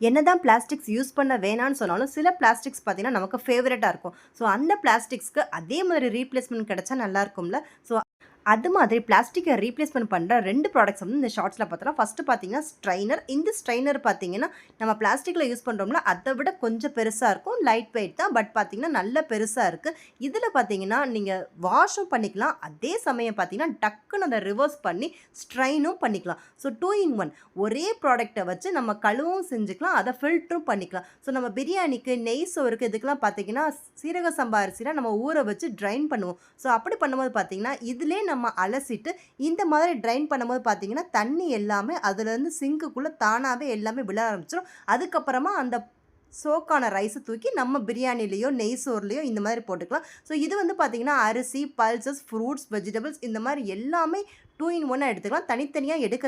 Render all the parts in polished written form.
என்னதான் plastics use பண்ண வேணான்னு சொன்னாலும் சில பிளாஸ்டிக்ஸ் பார்த்தீங்கன்னா நமக்கு ஃபேவரட்டாக இருக்கும். ஸோ அந்த பிளாஸ்டிக்ஸ்க்கு அதே மாதிரி ரீப்ளேஸ்மெண்ட் கிடைச்சா நல்லா இருக்கும்ல. ஸோ அது மாதிரி பிளாஸ்டிக்கை ரீப்ளேஸ்மெண்ட் பண்ணுற 2 ப்ராடக்ட்ஸ் வந்து இந்த ஷார்ட்ஸில் பார்த்தலாம். ஃபஸ்ட்டு பார்த்தீங்கன்னா ஸ்ட்ரைனர். இந்த ஸ்ட்ரைனர் பார்த்தீங்கன்னா நம்ம பிளாஸ்டிக்கில் யூஸ் பண்ணுறோம்ல அதை விட கொஞ்சம் பெருசாக இருக்கும். லைட் வெயிட் தான், பட் பார்த்தீங்கன்னா நல்ல பெருசாக இருக்குது. இதில் பார்த்தீங்கன்னா நீங்கள் வாஷும் பண்ணிக்கலாம், அதே சமயம் பார்த்தீங்கன்னா டக்குன்னு அதை ரிவர்ஸ் பண்ணி ஸ்ட்ரைனும் பண்ணிக்கலாம். ஸோ 2 in 1 ஒரே ப்ராடக்ட்டை வச்சு நம்ம கழுவும் செஞ்சுக்கலாம், அதை ஃபில்டரும் பண்ணிக்கலாம். ஸோ நம்ம பிரியாணிக்கு, நெய் சோறுக்கு இதுக்கெல்லாம் பார்த்தீங்கன்னா சீரக சம்பா அரிசிலாம் நம்ம ஊற வச்சு ட்ரைன் பண்ணுவோம். ஸோ அப்படி பண்ணும்போது பார்த்தீங்கன்னா இதிலே நம்ம அலசிட்டு இந்த மாதிரி ட்ரைன் பண்ணும்போது பார்த்தீங்கன்னா தண்ணி எல்லாமே அதுலேருந்து சிங்க்குள்ளே தானாகவே எல்லாமே விழ ஆரம்பிச்சிடும். அதுக்கப்புறமா அந்த சோக்கான ரைஸை தூக்கி நம்ம பிரியாணிலேயோ நெய் சோறுலேயோ இந்த மாதிரி போட்டுக்கலாம். ஸோ இது வந்து பார்த்திங்கன்னா அரிசி, பல்சஸ், ஃப்ரூட்ஸ், வெஜிடபிள்ஸ் இந்த மாதிரி எல்லாமே 2 in 1 எடுத்துக்கலாம். தனித்தனியாக எடுக்க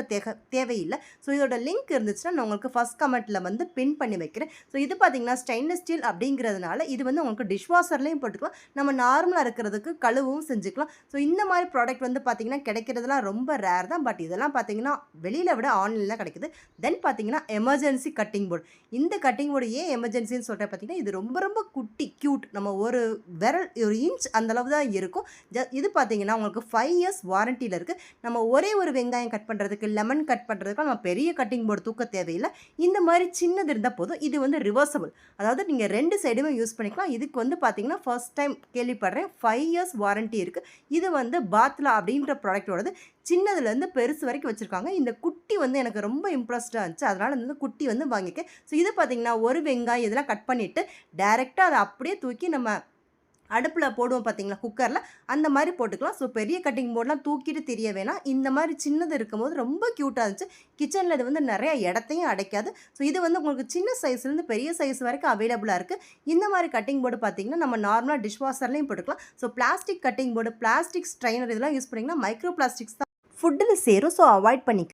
தேவையில்லை. ஸோ இதோட லிங்க் இருந்துச்சுன்னா நான் உங்களுக்கு ஃபஸ்ட் கமெண்ட்டில் வந்து பின் பண்ணி வைக்கிறேன். ஸோ இது பார்த்திங்கன்னா ஸ்டெயின்லெஸ் ஸ்டீல் அப்படிங்கிறதுனால இது வந்து உங்களுக்கு டிஷ்வாஷர்லேயும் போட்டுக்கலாம், நம்ம நார்மலாக இருக்கிறதுக்கு கழுவும் செஞ்சுக்கலாம். ஸோ இந்த மாதிரி ப்ராடக்ட் வந்து பார்த்திங்கன்னா கிடைக்கிறதுலாம் ரொம்ப ரேர் தான். பட் இதெல்லாம் பார்த்திங்கன்னா வெளியில் விட ஆன்லைனில் தான் கிடைக்குது. தென் பார்த்திங்கன்னா எமர்ஜென்சி கட்டிங் போர்டு. இந்த கட்டிங் போர்டு ஏன் எமர்ஜென்சின்னு சொல்கிறேன் பார்த்திங்கன்னா இது ரொம்ப ரொம்ப குட்டி க்யூட், நம்ம ஒரு விரல் 1 இன்ச் அந்தளவு தான் இருக்கும். இது பார்த்திங்கன்னா உங்களுக்கு 5 years வாரண்டியில் இருக்குது. நம்ம ஒரே ஒரு வெங்காயம் கட் பண்ணுறதுக்கு, லெமன் கட் பண்ணுறதுக்கு நம்ம பெரிய கட்டிங் போர்டு தூக்க தேவையில்லை. இந்த மாதிரி சின்னது இருந்தால் போதும். இது வந்து ரிவர்சபிள், அதாவது நீங்கள் 2 சைடுமே யூஸ் பண்ணிக்கலாம். இதுக்கு வந்து பார்த்தீங்கன்னா ஃபர்ஸ்ட் டைம் கேள்விப்படுறேன். 5 years வாரண்டி இருக்குது. இது வந்து பாத்லா அப்படின்ற ப்ராடக்டோடது. சின்னதுலேருந்து பெருசு வரைக்கும் வச்சுருக்காங்க. இந்த குட்டி வந்து எனக்கு ரொம்ப இம்ப்ரெஸ்டாக இருந்துச்சு, அதனால் இந்த குட்டி வந்து வாங்கிக்கேன். ஸோ இது பார்த்திங்கன்னா ஒரு வெங்காயம் இதெல்லாம் கட் பண்ணிவிட்டு டேரெக்டாக அதை அப்படியே தூக்கி நம்ம அடுப்பில் போடுவோம் பார்த்தீங்களா, குக்கரில், அந்த மாதிரி போட்டுக்கலாம். ஸோ பெரிய கட்டிங் போர்டெலாம் தூக்கிட்டு தெரிய வேணாம். இந்த மாதிரி சின்னது இருக்கும்போது ரொம்ப க்யூட்டாக இருந்துச்சு. கிச்சனில் இது வந்து நிறையா இடத்தையும் அடைக்காது. ஸோ இது வந்து உங்களுக்கு சின்ன சைஸ்லேருந்து பெரிய சைஸ் வரைக்கும் அவைலபிளாக இருக்குது. இந்த மாதிரி கட்டிங் போர்டு பார்த்திங்கன்னா நம்ம நார்மலாக டிஷ்வாஷர்லேயும் போட்டுக்கலாம். So plastic cutting board, plastic strainer இதெல்லாம் யூஸ் பண்ணிங்கன்னா மைக்ரோ பிளாஸ்டிக்ஸ் தான் ஃபுட்டில் சேரும். ஸோ அவாய்ட் பண்ணிக்கலாம்.